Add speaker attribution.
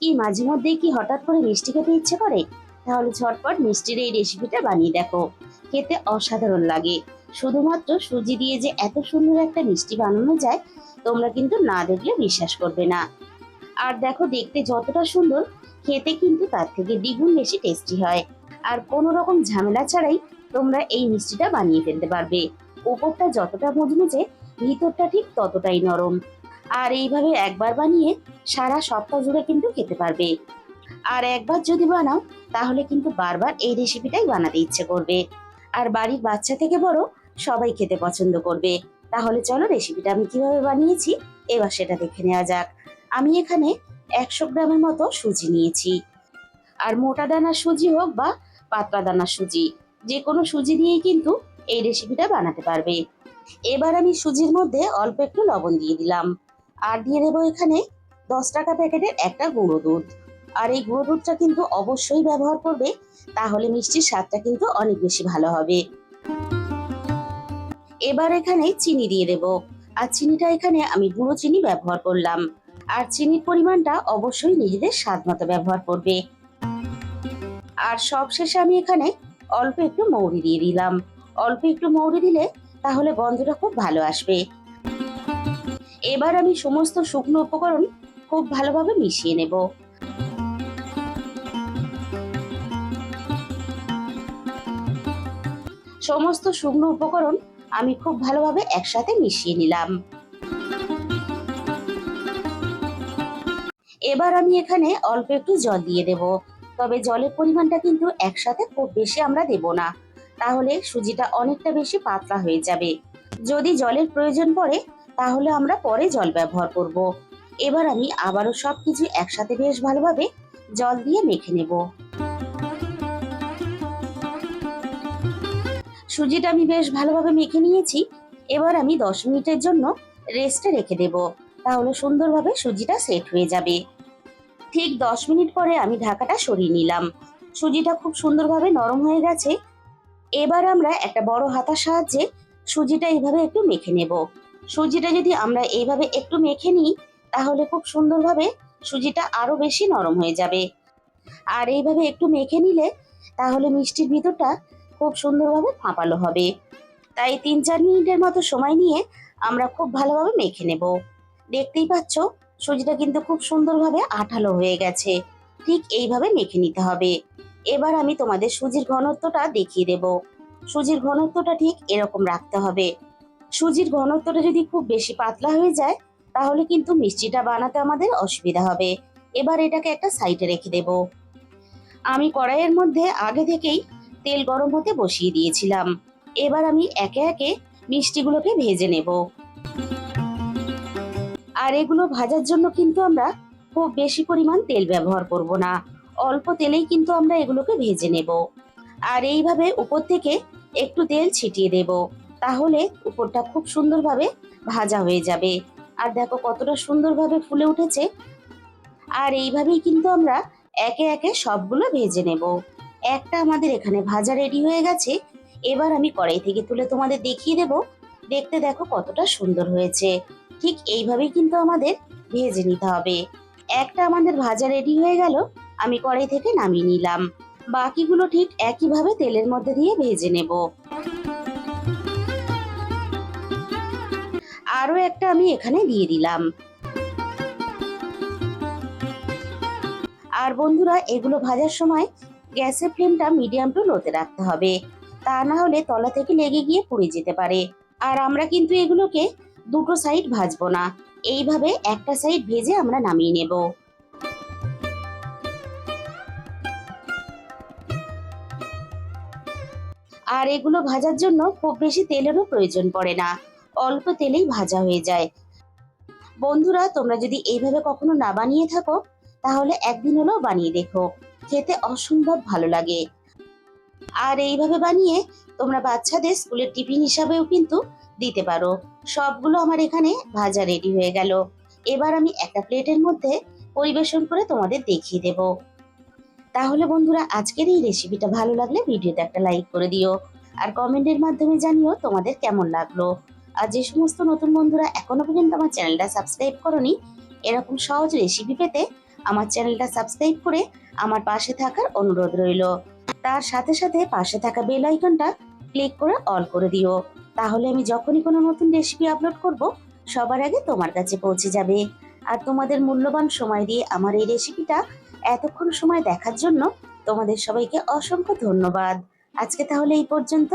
Speaker 1: কি মাঝে মধ্যেই কি হঠাৎ করে মিষ্টি খেতে ইচ্ছে করে? তাহলে ঝটপট মিষ্টির এই রেসিপিটা বানিয়ে দেখো। খেতে অসাধারণ লাগে। শুধুমাত্র সুজি দিয়ে যে এত সুন্দর একটা মিষ্টি বানানো যায়, তোমরা কিন্তু না দেখলে বিশ্বাস করবে না। আর দেখো, দেখতে যতটা সুন্দর, খেতে কিন্তু তার থেকে দ্বিগুণ বেশি টেস্টি হয়। আর কোনো রকম ঝামেলা ছাড়াই তোমরা এই মিষ্টিটা বানিয়ে ফেলতে পারবে। উপরটা যতটা মুচমুচে, ভিতরটা ঠিক ততটাই নরম। আর এইভাবে একবার বানিয়ে সারা সপ্তাহ জুড়ে কিন্তু খেতে পারবে। আর একবার যদি বানাও, তাহলে কিন্তু বারবার এই রেসিপিটাই বানাতে ইচ্ছে করবে। আর বাড়ির বাচ্চা থেকে বড় সবাই খেতে পছন্দ করবে। তাহলে চলো, রেসিপিটা আমি কিভাবে বানিয়েছি এবার সেটা দেখে নেওয়া যাক। আমি এখানে 100 গ্রামের মতো সুজি নিয়েছি। আর মোটা দানার সুজি হোক বা পাতলা দানার সুজি, যে কোনো সুজি দিয়েই কিন্তু এই রেসিপিটা বানাতে পারবে। এবার আমি সুজির মধ্যে অল্প একটু লবণ দিয়ে দিলাম। আর দিয়ে দেবো এখানে 10 টাকা প্যাকেটের একটা গুঁড়ো দুধ। আর এই গুঁড়ো দুধটা কিন্তু অবশ্যই ব্যবহার করবে, তাহলে মিষ্টির স্বাদটা কিন্তু অনেক বেশি ভালো হবে। এবার এখানে চিনি দিয়ে দেব। আর চিনিটা এখানে আমি গুঁড়ো চিনি ব্যবহার করলাম। আর চিনির পরিমাণটা অবশ্যই নিজেদের স্বাদ মতো ব্যবহার করবে। আর সবশেষে আমি এখানে অল্প একটু মৌরি দিয়ে দিলাম। অল্প একটু মৌরি দিলে তাহলে গন্ধটা খুব ভালো আসবে। এবার আমি সমস্ত শুকনো উপকরণ খুব ভালোভাবে মিশিয়ে নেব। সমস্ত শুকনো উপকরণ আমি খুব ভালোভাবে একসাথে মিশিয়ে নিলাম। এবার আমি এখানে অল্প একটু জল দিয়ে দেব। তবে জলের পরিমাণটা কিন্তু একসাথে খুব বেশি আমরা দেব না, তাহলে সুজিটা অনেকটা বেশি পাতলা হয়ে যাবে। যদি জলের প্রয়োজন পড়ে, তাহলে আমরা পরে জল ব্যবহার করব। এবার আমি আবারও সবকিছু একসাথে বেশ ভালোভাবে জল দিয়ে মেখে নেব। সুজিটা আমি বেশ ভালোভাবে মেখে নিয়েছি। এবার আমি 10 মিনিটের জন্য রেস্টে রেখে দেব, তাহলে সুন্দরভাবে সুজিটা সেট হয়ে যাবে। ঠিক 10 মিনিট পরে আমি ঢাকাটা সরিয়ে নিলাম। সুজিটা খুব সুন্দরভাবে নরম হয়ে গেছে। এবার আমরা একটা বড় হাতার সাহায্যে সুজিটা এইভাবে একটু মেখে নেব। সুজিটা যদি আমরা এইভাবে একটু মেখে নিই, তাহলে খুব সুন্দরভাবে সুজিটা আরো বেশি নরম হয়ে যাবে। আর এইভাবে একটু মেখে নিলে তাহলে মিষ্টির ভিতরটা খুব সুন্দরভাবে ফাঁপালো হবে। তাই 3-4 মিনিটের মতো সময় নিয়ে আমরা খুব ভালোভাবে মেখে নেব। দেখতেই পাচ্ছ, সুজিটা কিন্তু খুব সুন্দরভাবে আঠালো হয়ে গেছে। ঠিক এইভাবে মেখে নিতে হবে। এবার আমি তোমাদের সুজির ঘনত্বটা দেখিয়ে দেব। সুজির ঘনত্বটা ঠিক এরকম রাখতে হবে। সুজির ঘনত্বটা যদি খুব বেশি পাতলা হয়ে যায়, তাহলে কিন্তু মিষ্টিটা বানাতে আমাদের অসুবিধা হবে। এবার এটাকে একটা সাইডে রেখে দেব। আমি কড়াইয়ের মধ্যে আগে থেকেই তেল গরম হতে বসিয়ে দিয়েছিলাম। এবার আমি একে একে মিষ্টিগুলোকে ভেজে নেব। আর এগুলো ভাজার জন্য কিন্তু আমরা খুব বেশি পরিমাণ তেল ব্যবহার করব না, অল্প তেলেই কিন্তু আমরা এগুলোকে ভেজে নেব। আর এইভাবে উপর থেকে একটু তেল ছিটিয়ে দেব, তাহলে উপরটা খুব সুন্দরভাবে ভাজা হয়ে যাবে। আর দেখো কতটা সুন্দরভাবে ফুলে উঠেছে। আর এইভাবেই কিন্তু আমরা একে একে সবগুলো ভেজে নেব। একটা আমাদের এখানে ভাজা রেডি হয়ে গেছে। এবার আমি কড়াই থেকে তুলে তোমাদের দেখিয়ে দেব। দেখতে দেখো কতটা সুন্দর হয়েছে। ঠিক এইভাবেই কিন্তু আমাদের ভেজে নিতে হবে। একটা আমাদের ভাজা রেডি হয়ে গেল, আমি কড়াই থেকে নামিয়ে নিলাম। বাকিগুলো ঠিক একইভাবে তেলের মধ্যে দিয়ে ভেজে নেব। আরো একটা আমি এখানে দিয়ে দিলাম। আর বন্ধুরা, এগুলো ভাজার সময় গ্যাসের ফ্লেমটা মিডিয়াম টু লোতে রাখতে হবে, তা না হলে তলা থেকে লেগে গিয়ে পুড়ে যেতে পারে। আর আমরা কিন্তু এগুলোকে দুটো সাইড ভাজবো না, এইভাবে একটা সাইড ভেজে আমরা নামিয়ে নেব। আর এগুলো ভাজার জন্য খুব বেশি তেলেরও প্রয়োজন পড়ে না, অল্প তেলেই ভাজা হয়ে যায়। বন্ধুরা, তোমরা যদি এইভাবে কখনো না বানিয়ে থাকো, তাহলে একদিন হলেও বানিয়ে দেখো। খেতে অসম্ভব ভালো লাগে। আর এইভাবে বানিয়ে তোমরা বাচ্চাদের স্কুলের টিফিন হিসাবেও কিন্তু দিতে পারো। সবগুলো আমার এখানে ভাজা রেডি হয়ে গেল। এবার আমি একটা প্লেটের মধ্যে পরিবেশন করে তোমাদের দেখিয়ে দেব। তাহলে বন্ধুরা, আজকের এই রেসিপিটা ভালো লাগলে ভিডিওতে একটা লাইক করে দিও। আর কমেন্টের মাধ্যমে জানিও তোমাদের কেমন লাগলো। আর যে সমস্ত নতুন বন্ধুরা এখনো পর্যন্ত আমার চ্যানেলটা সাবস্ক্রাইব করোনি, এরকম সহজ রেসিপি পেতে আমার চ্যানেলটা সাবস্ক্রাইব করে আমার পাশে থাকার অনুরোধ রইল। তার সাথে সাথে পাশে থাকা বেল আইকনটা ক্লিক করে অল করে দিও। তাহলে আমি যখনই কোনো নতুন রেসিপি আপলোড করব সবার আগে তোমার কাছে পৌঁছে যাবে। আর তোমাদের মূল্যবান সময় দিয়ে আমার এই রেসিপিটা এতক্ষণ সময় দেখার জন্য তোমাদের সবাইকে অসংখ্য ধন্যবাদ। আজকে তাহলে এই পর্যন্ত।